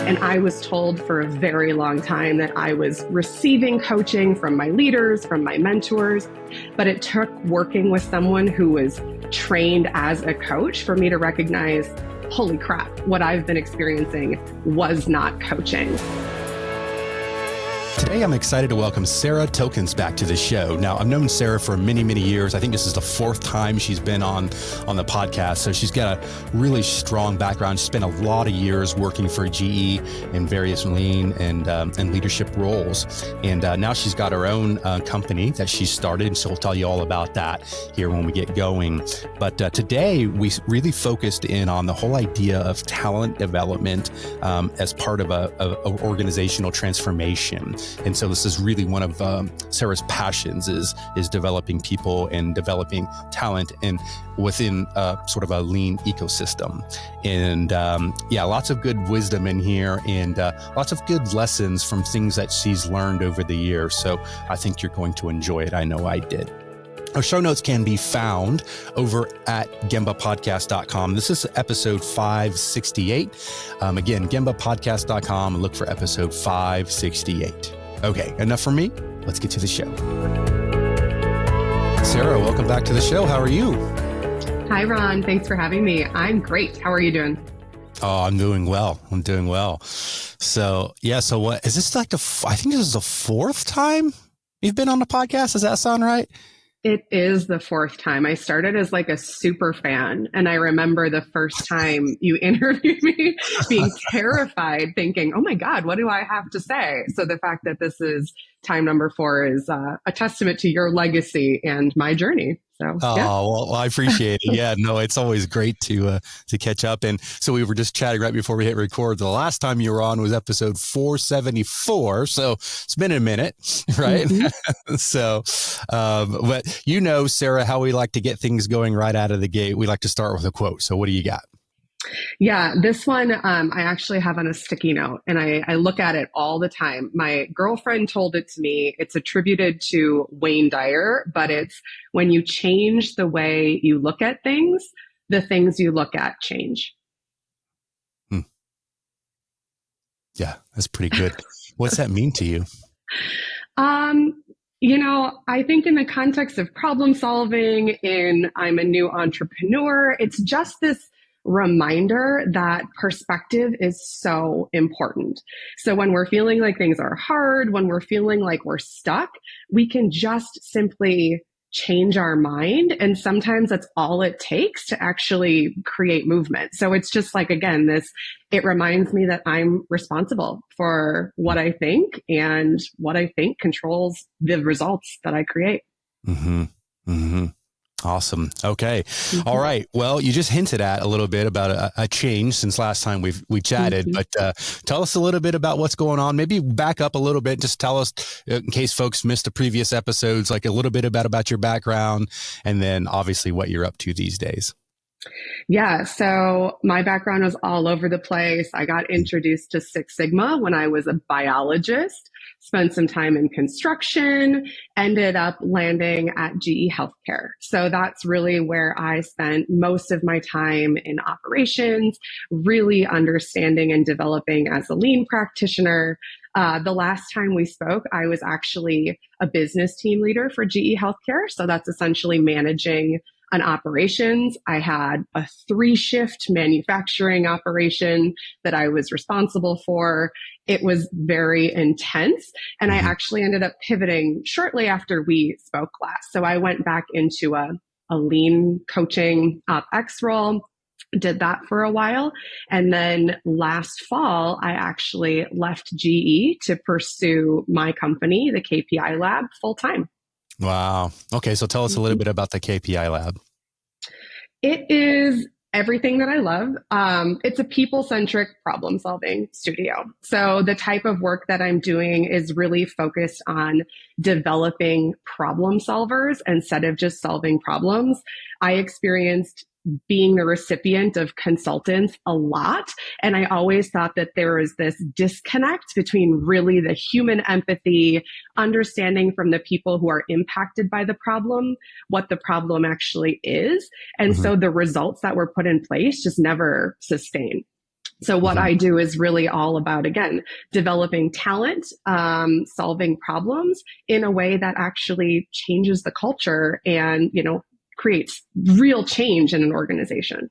And I was told for a very long time that I was receiving coaching from my leaders, from my mentors, but it took working with someone who was trained as a coach for me to recognize, holy crap, what I've been experiencing was not coaching. Today, I'm excited to welcome Sarah Tilkens back to the show. Now, I've known Sarah for many, many years. I think this is the fourth time she's been on the podcast. So she's got a really strong background. She spent a lot of years working for GE in various lean and leadership roles. And now she's got her own company that she started. So we'll tell you all about that here when we get going. But today, we really focused in on the whole idea of talent development as part of a organizational transformation. And so this is really one of Sarah's passions is developing people and developing talent and within sort of a lean ecosystem. And lots of good wisdom in here and lots of good lessons from things that she's learned over the years. So I think you're going to enjoy it. I know I did. Our show notes can be found over at gembapodcast.com. This is episode 568. Again, gembapodcast.com and look for episode 568. Okay, enough from me. Let's get to the show. Sarah, welcome back to the show. How are you? Hi, Ron. Thanks for having me. I'm great. How are you doing? Oh, I'm doing well. So what is this like I think this is the fourth time you've been on the podcast. Does that sound right? It is the fourth time. I started as like a super fan. And I remember the first time you interviewed me being terrified, thinking, oh my God, what do I have to say? So the fact that this is time number 4 is a testament to your legacy and my journey. So, well, I appreciate it. Yeah, no, it's always great to catch up. And so we were just chatting right before we hit record. The last time you were on was episode 474. So it's been a minute, right? Mm-hmm. So, but you know, Sarah, how we like to get things going right out of the gate. We like to start with a quote. So what do you got? Yeah, this one I actually have on a sticky note and I look at it all the time. My girlfriend told it to me. It's attributed to Wayne Dyer, but it's when you change the way you look at things, the things you look at change. Yeah, that's pretty good. What's that mean to you? I think in the context of problem solving, I'm a new entrepreneur, it's just this reminder that perspective is so important. So when we're feeling like things are hard, when we're feeling like we're stuck, we can just simply change our mind. And sometimes that's all it takes to actually create movement. So it's just like, again, it reminds me that I'm responsible for what I think, and what I think controls the results that I create. Mm-hmm. Mm-hmm. Awesome. Okay. Mm-hmm. All right. Well, you just hinted at a little bit about a change since last time we chatted, mm-hmm. but tell us a little bit about what's going on. Maybe back up a little bit. Just tell us, in case folks missed the previous episodes, like a little bit about your background, and then obviously what you're up to these days. Yeah. So my background was all over the place. I got introduced to Six Sigma when I was a biologist, spent some time in construction, ended up landing at GE Healthcare. So that's really where I spent most of my time in operations, really understanding and developing as a lean practitioner. The last time we spoke, I was actually a business team leader for GE Healthcare. So that's essentially managing an operations. I had a 3-shift manufacturing operation that I was responsible for. It was very intense. And I actually ended up pivoting shortly after we spoke last. So I went back into a lean coaching OpEx role, did that for a while. And then last fall, I actually left GE to pursue my company, the KPI Lab, full time. Wow. Okay. So tell us a little bit about the KPI Lab. It is everything that I love. It's a people-centric problem-solving studio. So the type of work that I'm doing is really focused on developing problem solvers instead of just solving problems. I experienced being the recipient of consultants a lot. And I always thought that there was this disconnect between really the human empathy, understanding from the people who are impacted by the problem, what the problem actually is. And so the results that were put in place just never sustained. So what Mhm. I do is really all about, again, developing talent, solving problems in a way that actually changes the culture and, creates real change in an organization.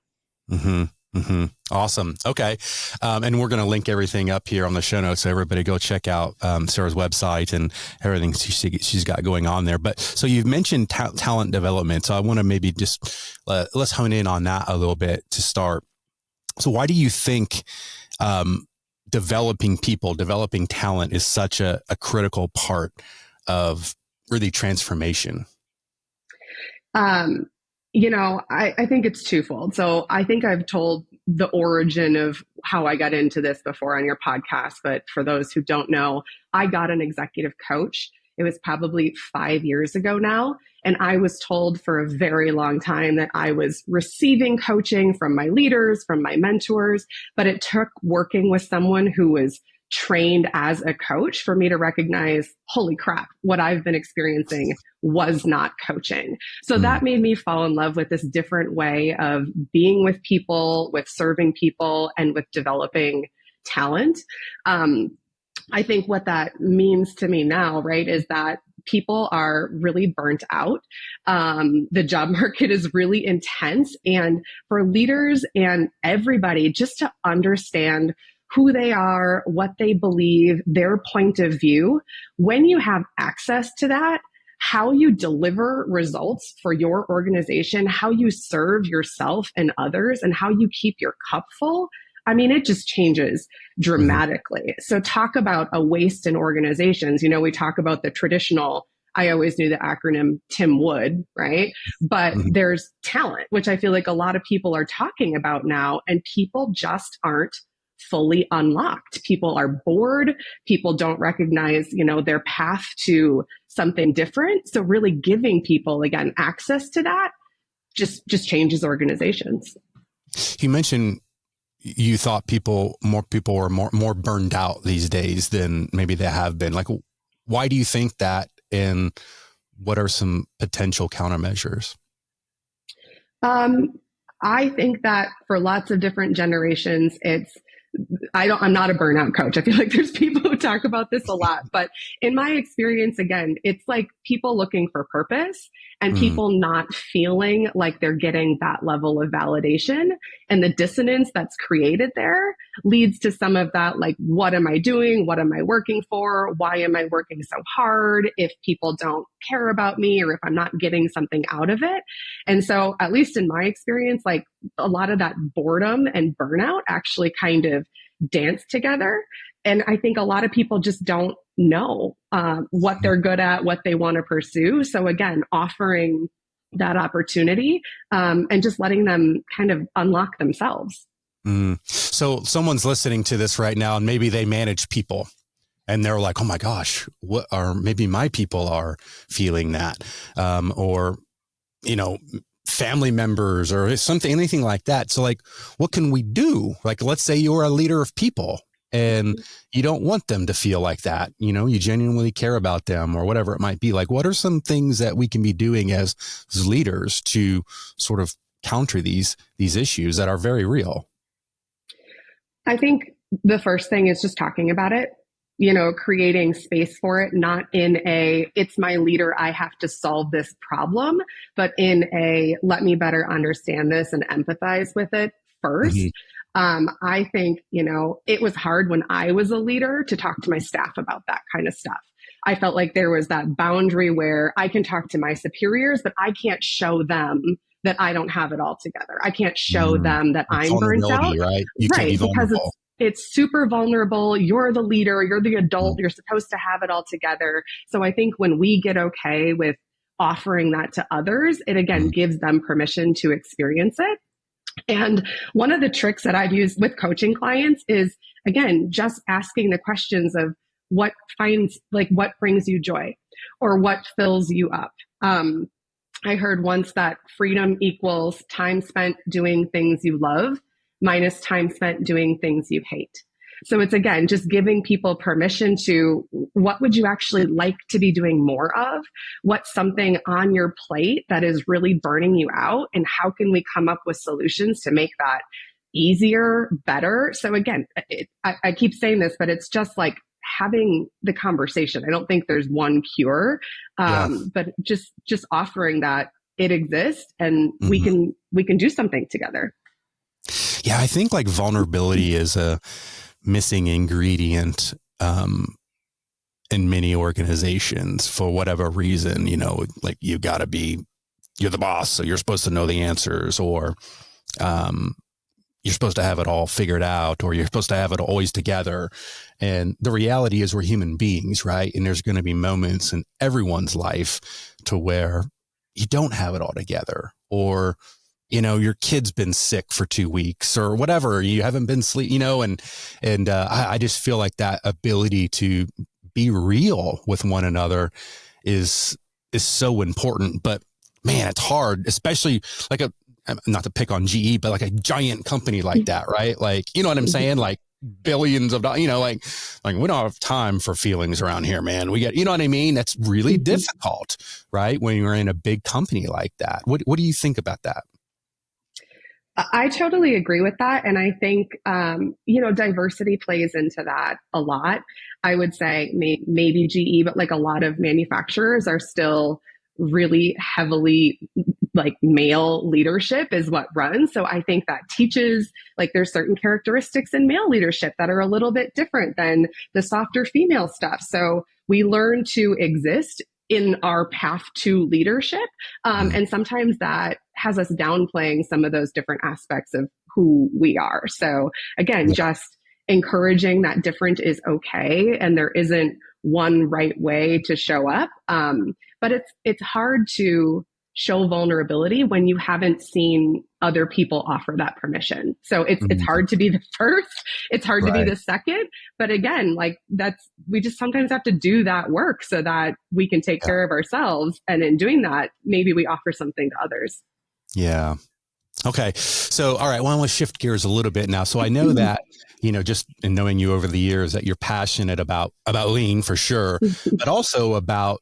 Mm-hmm. Mm-hmm. Awesome. Okay. And we're going to link everything up here on the show notes. So everybody go check out Sarah's website and everything she's got going on there. But so you've mentioned talent development. So I want to maybe just let's hone in on that a little bit to start. So why do you think developing people, developing talent is such a critical part of really transformation? Um, I think it's twofold. So I think I've told the origin of how I got into this before on your podcast. But for those who don't know, I got an executive coach. It was probably 5 years ago now. And I was told for a very long time that I was receiving coaching from my leaders, from my mentors. But it took working with someone who was trained as a coach for me to recognize, holy crap, what I've been experiencing was not coaching. So Mm. that made me fall in love with this different way of being with people, with serving people, and with developing talent. I think what that means to me now, right, is that people are really burnt out. The job market is really intense. And for leaders and everybody, just to understand who they are, what they believe, their point of view, when you have access to that, how you deliver results for your organization, how you serve yourself and others, and how you keep your cup full. I mean, it just changes Mm-hmm. dramatically. So talk about a waste in organizations. We talk about the traditional, I always knew the acronym Tim Wood, right? But Mm-hmm. there's talent, which I feel like a lot of people are talking about now, and people just aren't fully unlocked. People are bored. People don't recognize, their path to something different. So really giving people, again, access to that just changes organizations. You mentioned you thought more people are more burned out these days than maybe they have been. Like, why do you think that? And what are some potential countermeasures? Um, I think that for lots of different generations, I'm not a burnout coach. I feel like there's people who talk about this a lot, but in my experience, again, it's like people looking for purpose and Mm. people not feeling like they're getting that level of validation. And the dissonance that's created there leads to some of that, like, what am I doing? What am I working for? Why am I working so hard if people don't care about me or if I'm not getting something out of it? And so, at least in my experience, like, a lot of that boredom and burnout actually kind of dance together. And I think a lot of people just don't know what they're good at, what they want to pursue. So again, offering that opportunity and just letting them kind of unlock themselves. Mm. So someone's listening to this right now and maybe they manage people and they're like, oh my gosh, or maybe my people are feeling that. Or, family members or something, anything like that. So like, what can we do? Like, let's say you're a leader of people and you don't want them to feel like that. You genuinely care about them or whatever it might be. Like, what are some things that we can be doing as leaders to sort of counter these issues that are very real? I think the first thing is just talking about it, creating space for it, not in it's my leader, I have to solve this problem, but in let me better understand this and empathize with it Mm-hmm. first. I think, it was hard when I was a leader to talk to my staff about that kind of stuff. I felt like there was that boundary where I can talk to my superiors, but I can't show them that I don't have it all together. I can't show Mm. them that I'm burnt out. Vulnerability, right? You can be Right, because vulnerable. it's super vulnerable. You're the leader, you're the adult, Mm. you're supposed to have it all together. So I think when we get okay with offering that to others, it again Mm. gives them permission to experience it. And one of the tricks that I've used with coaching clients is, again, just asking the questions of what brings you joy or what fills you up. I heard once that freedom equals time spent doing things you love minus time spent doing things you hate. So it's, again, just giving people permission to, what would you actually like to be doing more of? What's something on your plate that is really burning you out? And how can we come up with solutions to make that easier, better. So again, I keep saying this, but it's just like having the conversation. I don't think there's one cure, Yeah. but just offering that it exists and Hmm. we can do something together. Yeah. I think like vulnerability is a missing ingredient, in many organizations for whatever reason, like you're the boss, so you're supposed to know the answers, or, um, you're supposed to have it all figured out, or you're supposed to have it always together. And the reality is we're human beings, right? And there's going to be moments in everyone's life to where you don't have it all together, or, your kid's been sick for 2 weeks or whatever. You haven't been sleep, I just feel like that ability to be real with one another is so important. But man, it's hard, especially like not to pick on GE, but like a giant company like that, right? Like, you know what I'm saying? Like billions of dollars, like we don't have time for feelings around here, man. We get, you know what I mean? That's really difficult, right? When you're in a big company like that. What do you think about that? I totally agree with that. And I think, diversity plays into that a lot. I would say maybe GE, but like a lot of manufacturers are still really heavily like male leadership is what runs. So I think that teaches like there's certain characteristics in male leadership that are a little bit different than the softer female stuff. So we learn to exist in our path to leadership. And sometimes that has us downplaying some of those different aspects of who we are. So again, just encouraging that different is okay. And there isn't one right way to show up. But it's hard to show vulnerability when you haven't seen other people offer that permission. So it's Mhm. hard to be the first, it's hard to be Right. the second, but again, like we just sometimes have to do that work so that we can take Yeah. care of ourselves. And in doing that, maybe we offer something to others. Yeah. Okay. So, all right. Well, I want to shift gears a little bit now. So I know that, just in knowing you over the years that you're passionate about lean for sure, but also about,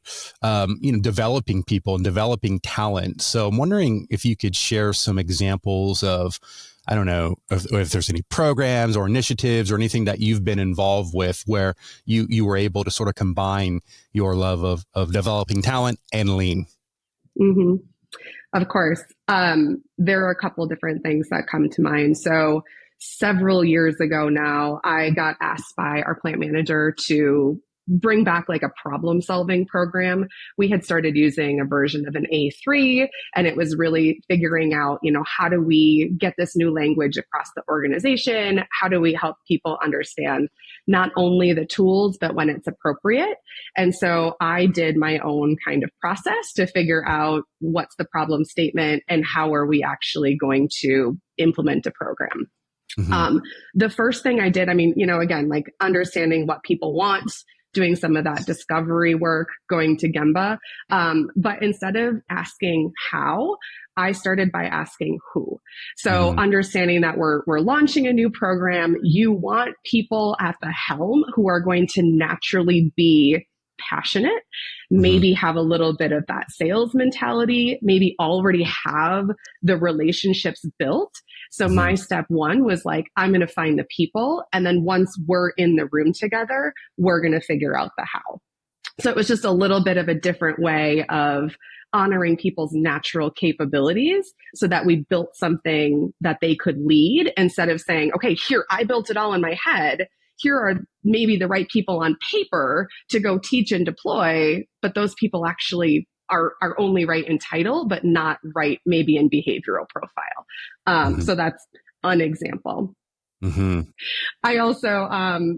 developing people and developing talent. So I'm wondering if you could share some examples of, I don't know, if there's any programs or initiatives or anything that you've been involved with where you were able to sort of combine your love of developing talent and lean. Mm-hmm. Of course. There are a couple different things that come to mind. So several years ago now, I got asked by our plant manager to bring back like a problem solving program. We had started using a version of an A3, and it was really figuring out, how do we get this new language across the organization? How do we help people understand not only the tools, but when it's appropriate? And so I did my own kind of process to figure out what's the problem statement and how are we actually going to implement a program. Mm-hmm. The first thing I did, again, like understanding what people want, doing some of that discovery work, going to Gemba. But instead of asking how, I started by asking who. So Mm-hmm. understanding that we're launching a new program, you want people at the helm who are going to naturally be passionate, Mm-hmm. maybe have a little bit of that sales mentality, maybe already have the relationships built. So Mm-hmm. my step one was like, I'm going to find the people. And then once we're in the room together, we're going to figure out the how. So it was just a little bit of a different way of honoring people's natural capabilities so that we built something that they could lead instead of saying, okay, here, I built it all in my head. Here are maybe the right people on paper to go teach and deploy, but those people actually are only right in title, but not right maybe in behavioral profile. Mm-hmm. So that's an example. Mm-hmm. I also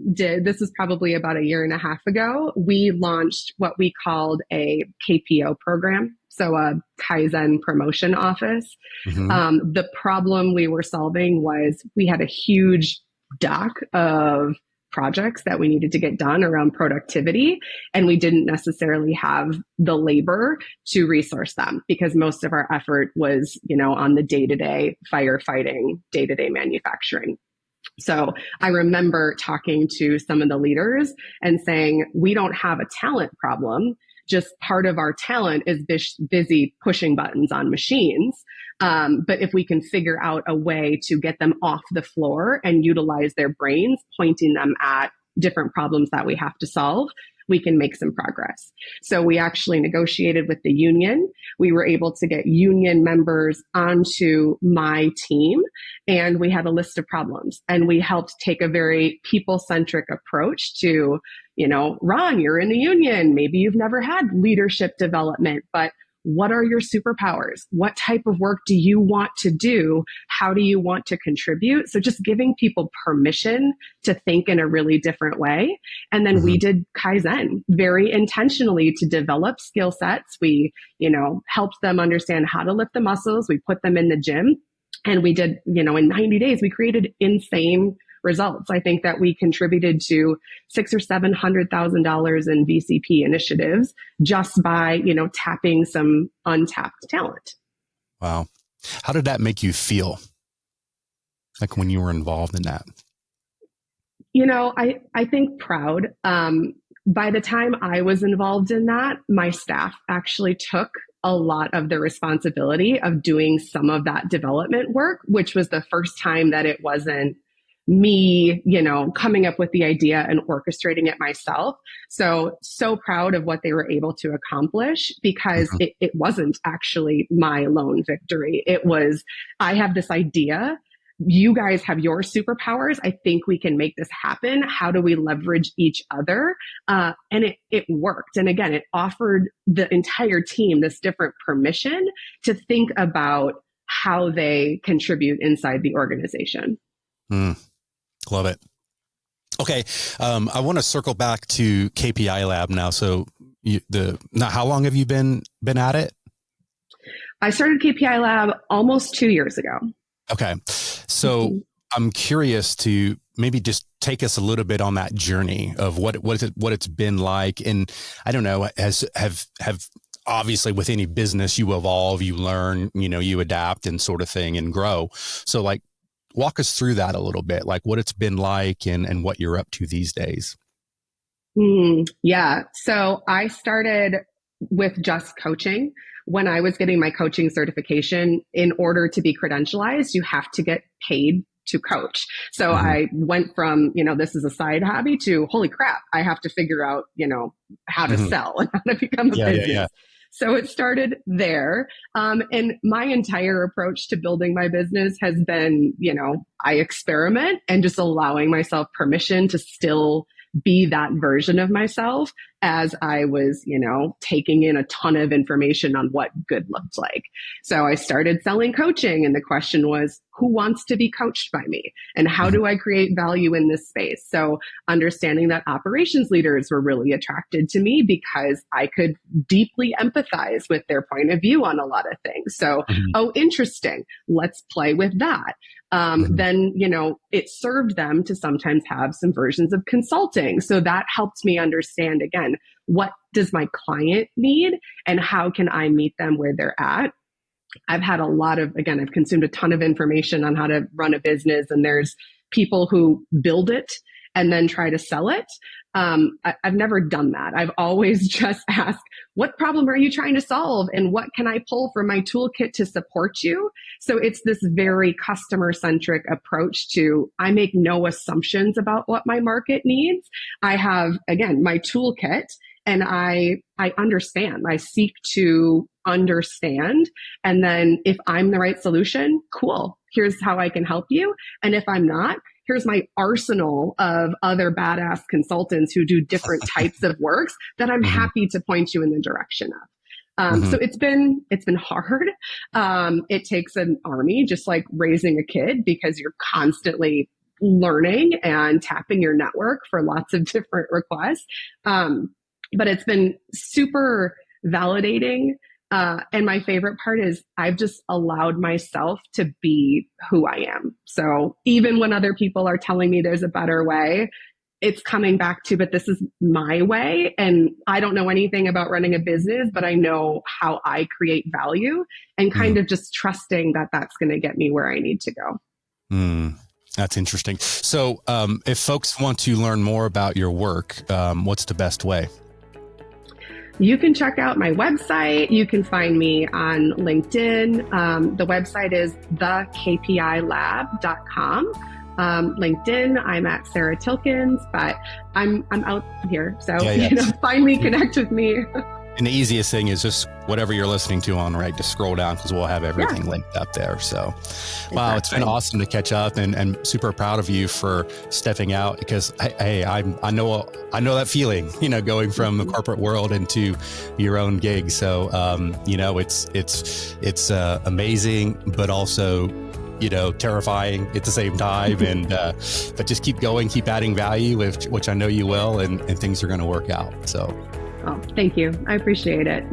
this was probably about a year and a half ago, we launched what we called a KPO program. So a Kaizen promotion office. Mm-hmm. The problem we were solving was we had a huge dock of projects that we needed to get done around productivity. And we didn't necessarily have the labor to resource them because most of our effort was, on the day-to-day firefighting, day-to-day manufacturing. So I remember talking to some of the leaders and saying, we don't have a talent problem. Just part of our talent is busy pushing buttons on machines. But if we can figure out a way to get them off the floor and utilize their brains, pointing them at different problems that we have to solve, we can make some progress. So we actually negotiated with the union. We were able to get union members onto my team, and we had a list of problems, and we helped take a very people-centric approach to, Ron, you're in the union. Maybe you've never had leadership development, but what are your superpowers? What type of work do you want to do? How do you want to contribute? So just giving people permission to think in a really different way. And then we did Kaizen very intentionally to develop skill sets. We, helped them understand how to lift the muscles. We put them in the gym, and we did, in 90 days, we created insane results. I think that we contributed to $600,000 or $700,000 in VCP initiatives just by, tapping some untapped talent. Wow. How did that make you feel? Like when you were involved in that? I think proud. By the time I was involved in that, my staff actually took a lot of the responsibility of doing some of that development work, which was the first time that it wasn't me, coming up with the idea and orchestrating it myself. So proud of what they were able to accomplish, because it wasn't actually my lone victory. It was, I have this idea. You guys have your superpowers. I think we can make this happen. How do we leverage each other? And it worked. And again, it offered the entire team this different permission to think about how they contribute inside the organization. Love it. Okay. I want to circle back to KPI Lab now. So how long have you been at it? I started KPI Lab almost 2 years ago. Okay. So I'm curious to maybe just take us a little bit on that journey of what it's been like. And I don't know, have obviously with any business, you evolve, you learn, you adapt and sort of thing and grow. So like, walk us through that a little bit, like what it's been like and what you're up to these days. Yeah. So I started with just coaching. When I was getting my coaching certification, in order to be credentialized, you have to get paid to coach. So I went from, this is a side hobby to, holy crap, I have to figure out, how to sell and how to become a business. Yeah. So it started there. And my entire approach to building my business has been, I experiment and just allowing myself permission to still be that version of myself as I was, taking in a ton of information on what good looked like. So I started selling coaching, and the question was, who wants to be coached by me? And how do I create value in this space? So understanding that operations leaders were really attracted to me because I could deeply empathize with their point of view on a lot of things. So, oh, interesting. Let's play with that. Then, it served them to sometimes have some versions of consulting. So that helped me understand, again, what does my client need and how can I meet them where they're at? I've had I've consumed a ton of information on how to run a business, and there's people who build it and then try to sell it. I've never done that. I've always just asked, what problem are you trying to solve? And what can I pull from my toolkit to support you? So it's this very customer-centric approach to, I make no assumptions about what my market needs. I have, again, my toolkit, and I understand. I seek to understand. And then if I'm the right solution, cool. Here's how I can help you. And if I'm not, here's my arsenal of other badass consultants who do different types of works that I'm happy to point you in the direction of. So it's been hard. It takes an army, just like raising a kid, because you're constantly learning and tapping your network for lots of different requests. But it's been super validating. And my favorite part is I've just allowed myself to be who I am. So even when other people are telling me there's a better way, it's coming back to, but this is my way. And I don't know anything about running a business, but I know how I create value, and kind of just trusting that that's going to get me where I need to go. That's interesting. So if folks want to learn more about your work, what's the best way? You can check out my website. You can find me on LinkedIn. The website is thekpilab.com. LinkedIn, I'm at Sarah Tilkens, but I'm out here. So, find me, connect with me. And the easiest thing is just whatever you're listening to on, right? Just scroll down because we'll have everything linked up there. So, wow, It's been awesome to catch up and super proud of you for stepping out because, hey, I know that feeling, going from the corporate world into your own gig. So, it's amazing, but also, terrifying at the same time. And, but just keep going, keep adding value, which I know you will, and things are going to work out. So. Oh, thank you. I appreciate it.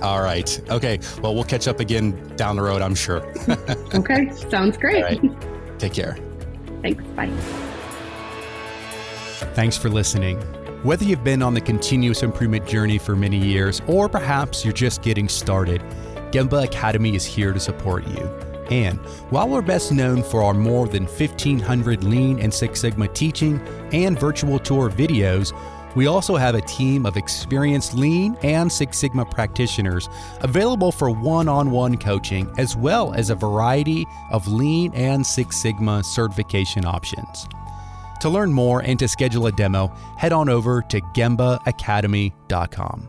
All right. Okay. Well, we'll catch up again down the road, I'm sure. Okay. Sounds great. All right. Take care. Thanks. Bye. Thanks for listening. Whether you've been on the continuous improvement journey for many years, or perhaps you're just getting started, Gemba Academy is here to support you. And while we're best known for our more than 1,500 Lean and Six Sigma teaching and virtual tour videos, we also have a team of experienced Lean and Six Sigma practitioners available for one-on-one coaching, as well as a variety of Lean and Six Sigma certification options. To learn more and to schedule a demo, head on over to gembaacademy.com.